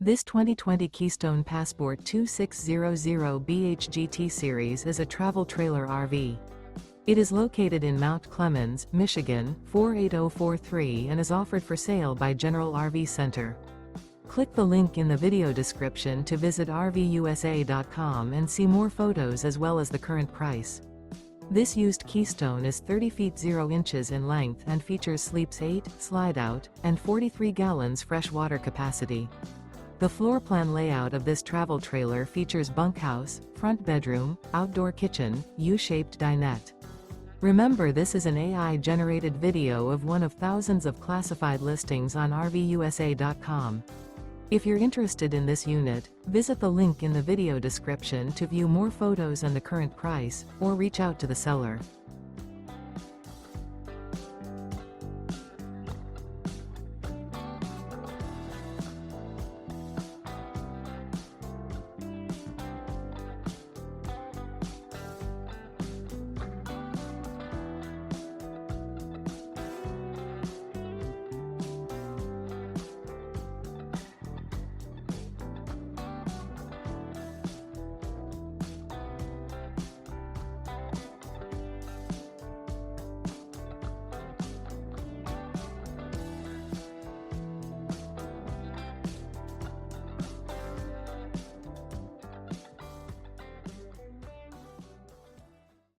This 2020 Keystone Passport 2600BH GT Series is a travel trailer RV. It is located in Mount Clemens, Michigan, 48043 and is offered for sale by General RV Center. Click the link in the video description to visit RVUSA.com and see more photos as well as the current price. This used Keystone is 30 feet 0 inches in length and features sleeps 8, slide-out, and 43 gallons fresh water capacity. The floor plan layout of this travel trailer features bunkhouse, front bedroom, outdoor kitchen, U-shaped dinette. Remember, this is an AI-generated video of one of thousands of classified listings on RVUSA.com. If you're interested in this unit, visit the link in the video description to view more photos and the current price, or reach out to the seller.